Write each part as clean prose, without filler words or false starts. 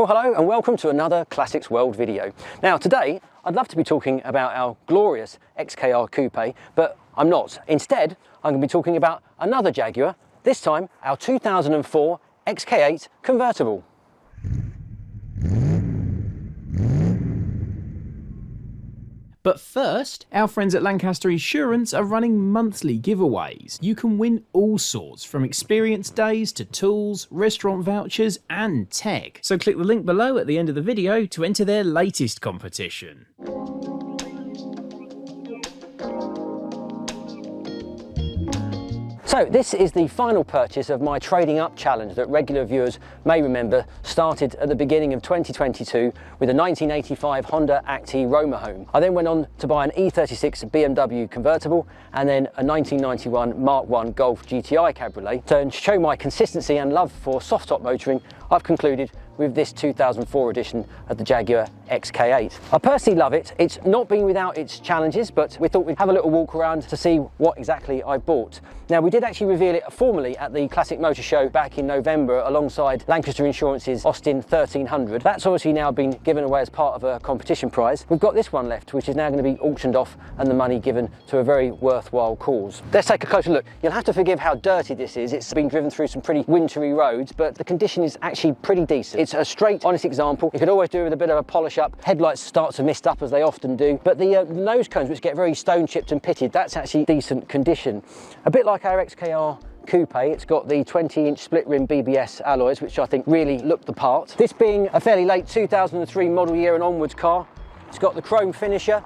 hello and welcome to another Classics World video. Now today I'd love to be talking about our glorious XKR Coupe, but I'm not. Instead I'm going to be talking about another Jaguar, this time our 2004 XK8 Convertible. But first, our friends at Lancaster Insurance are running monthly giveaways. You can win all sorts, from experience days to tools, restaurant vouchers and tech. So click the link below at the end of the video to enter their latest competition. So this is the final purchase of my trading up challenge that regular viewers may remember started at the beginning of 2022 with a 1985 Honda Acti Roma home. I then went on to buy an E36 BMW convertible and then a 1991 Mark I Golf GTI cabriolet. To show my consistency and love for soft top motoring, I've concluded with this 2004 edition of the Jaguar XK8. I personally love it. It's not been without its challenges, but we thought we'd have a little walk around to see what exactly I bought. Now we did actually reveal it formally at the Classic Motor Show back in November alongside Lancaster Insurance's Austin 1300. That's obviously now been given away as part of a competition prize. We've got this one left, which is now going to be auctioned off and the money given to a very worthwhile cause. Let's take a closer look. You'll have to forgive how dirty this is. It's been driven through some pretty wintry roads, but the condition is actually pretty decent. It's a straight, honest example. You could always do with a bit of a polish up. Headlights start to mist up as they often do, but the nose cones, which get very stone chipped and pitted, that's actually decent condition. A bit like our XKR Coupe, it's got the 20-inch split rim BBS alloys, which I think really look the part. This being a fairly late 2003 model year and onwards car, it's got the chrome finisher,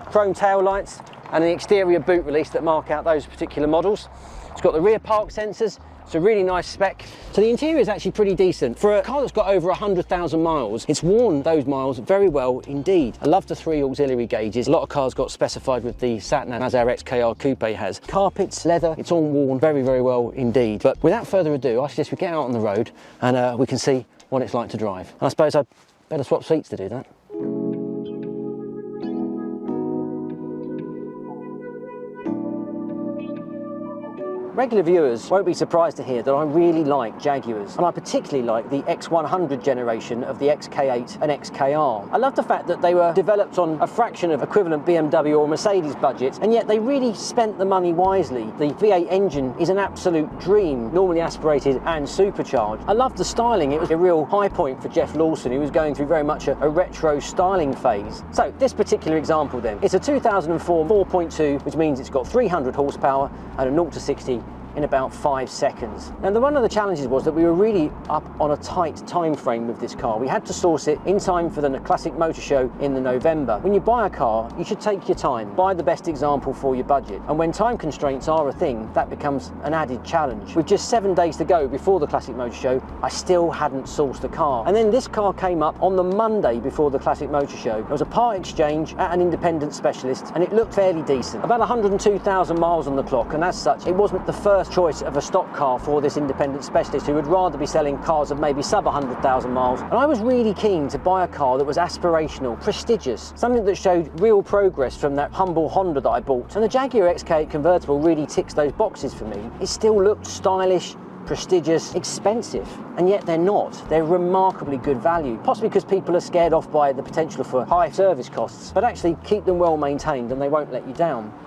chrome tail lights, and an exterior boot release that mark out those particular models. It's got the rear park sensors. It's a really nice spec. So the interior is actually pretty decent. For a car that's got over 100,000 miles, it's worn those miles very well indeed. I love the 3 auxiliary gauges. A lot of cars got specified with the sat-nav, as our XKR Coupe has. Carpets, leather, it's all worn very, very well indeed. But without further ado, I suggest we get out on the road and we can see what it's like to drive. And I suppose I'd better swap seats to do that. Regular viewers won't be surprised to hear that I really like Jaguars, and I particularly like the X100 generation of the XK8 and XKR. I love the fact that they were developed on a fraction of equivalent BMW or Mercedes budget, and yet they really spent the money wisely. The V8 engine is an absolute dream, normally aspirated and supercharged. I love the styling. It was a real high point for Jeff Lawson, who was going through very much a retro styling phase. So this particular example then, it's a 2004 4.2, which means it's got 300 horsepower and a 0 to 60 in about 5 seconds. Now one of the challenges was that we were really up on a tight time frame with this car. We had to source it in time for the Classic Motor Show in the November. When you buy a car, you should take your time, buy the best example for your budget. And when time constraints are a thing, that becomes an added challenge. With just 7 days to go before the Classic Motor Show, I still hadn't sourced a car. And then this car came up on the Monday before the Classic Motor Show. There was a part exchange at an independent specialist and it looked fairly decent. About 102,000 miles on the clock, and as such, it wasn't the first choice of a stock car for this independent specialist who would rather be selling cars of maybe sub 100,000 miles. And I was really keen to buy a car that was aspirational, prestigious, something that showed real progress from that humble Honda that I bought. And the Jaguar XK8 Convertible really ticks those boxes for me. It still looked stylish, prestigious, expensive, and yet they're not. They're remarkably good value, possibly because people are scared off by the potential for high service costs, but actually keep them well maintained and they won't let you down.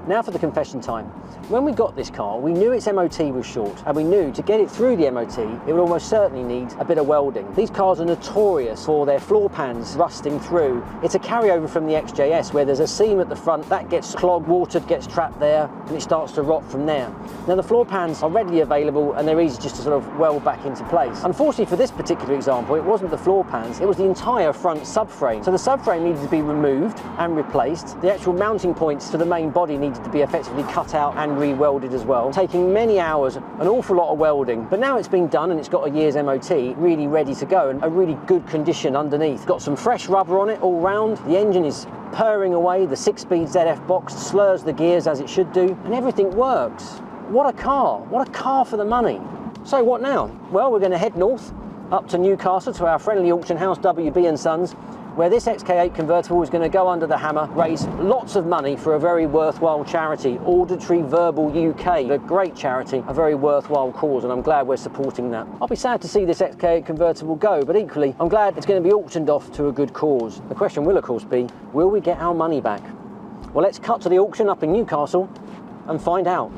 Now for the confession time. When we got this car, we knew its MOT was short, and we knew to get it through the MOT, it would almost certainly need a bit of welding. These cars are notorious for their floor pans rusting through. It's a carryover from the XJS, where there's a seam at the front that gets clogged, water gets trapped there, and it starts to rot from there. Now the floor pans are readily available, and they're easy just to sort of weld back into place. Unfortunately for this particular example, it wasn't the floor pans, it was the entire front subframe. So the subframe needed to be removed and replaced. The actual mounting points for the main body needed to be effectively cut out and re-welded as well, taking many hours, an awful lot of welding. But now it's been done and it's got a year's MOT, really ready to go, and a really good condition underneath. Got some fresh rubber on it all round. The engine is purring away, the 6-speed ZF box slurs the gears as it should do, and everything works. What a car for the money. So what now? Well, we're going to head north up to Newcastle to our friendly auction house, WB & Sons, where this XK8 convertible is going to go under the hammer, raise lots of money for a very worthwhile charity, Auditory Verbal UK, a great charity, a very worthwhile cause, and I'm glad we're supporting that. I'll be sad to see this XK8 convertible go, but equally, I'm glad it's going to be auctioned off to a good cause. The question will, of course, be, will we get our money back? Well, let's cut to the auction up in Newcastle and find out.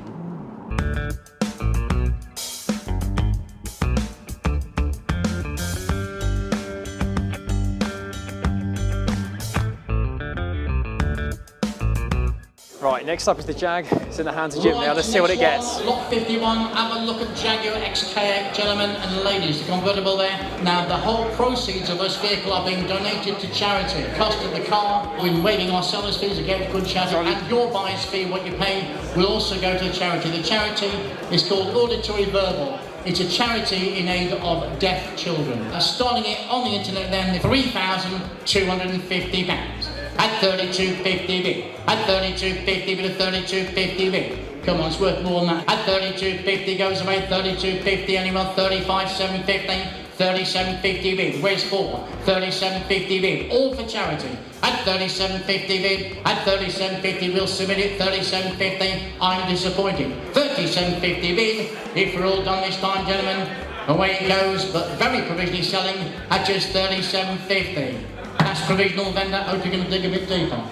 Right, next up is the Jag. It's in the hands of Jim now. Let's see what it gets. Lot 51, have a look at Jaguar XK8, gentlemen and ladies, the convertible there. Now, the whole proceeds of this vehicle are being donated to charity. Cost of the car, we're waiving our seller's fees against good charity, and your buyer's fee, what you pay, will also go to the charity. The charity is called Auditory Verbal. It's a charity in aid of deaf children. Starting it on the internet then, £3,250. At 32.50 bid. At 32.50 bid, at 32.50 bid. Come on, it's worth more than that. At 32.50 goes away, 32.50, anyone, 35.750, 37.50 bid. Where's 4? 37.50 bid. All for charity. At 37.50 bid, at 37.50 we'll submit it, 37.50, I'm disappointed. 37.50 bid, if we're all done this time, gentlemen, away it goes, but very provisionally selling at just 37.50. That's provisional vendor, hope you're going to dig a bit deeper.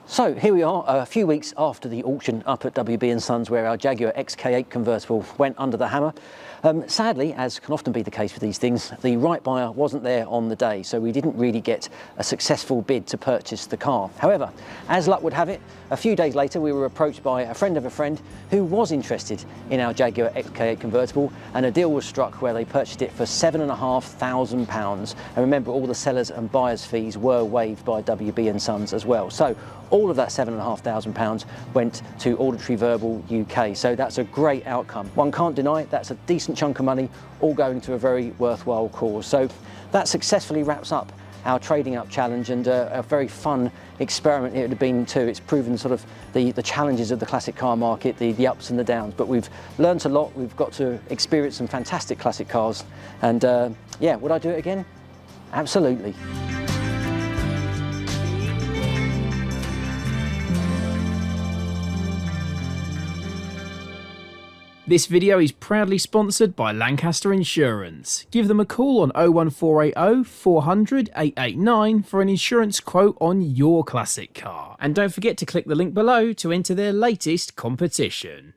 So here we are, a few weeks after the auction up at WB & Sons, where our Jaguar XK8 convertible went under the hammer. Sadly, as can often be the case with these things, the right buyer wasn't there on the day, so we didn't really get a successful bid to purchase the car. However, as luck would have it, a few days later we were approached by a friend of a friend who was interested in our Jaguar XK8 convertible, and a deal was struck where they purchased it for £7,500. And remember, all the sellers and buyers fees were waived by WB & Sons as well. So all of that £7,500 went to Auditory Verbal UK. So that's a great outcome. One can't deny that's a decent chunk of money, all going to a very worthwhile cause. So that successfully wraps up our trading up challenge, and a very fun experiment it would have been too. It's proven sort of the challenges of the classic car market, the ups and the downs, but we've learnt a lot. We've got to experience some fantastic classic cars, and yeah, would I do it again? Absolutely. This video is proudly sponsored by Lancaster Insurance. Give them a call on 01480 400 889 for an insurance quote on your classic car. And don't forget to click the link below to enter their latest competition.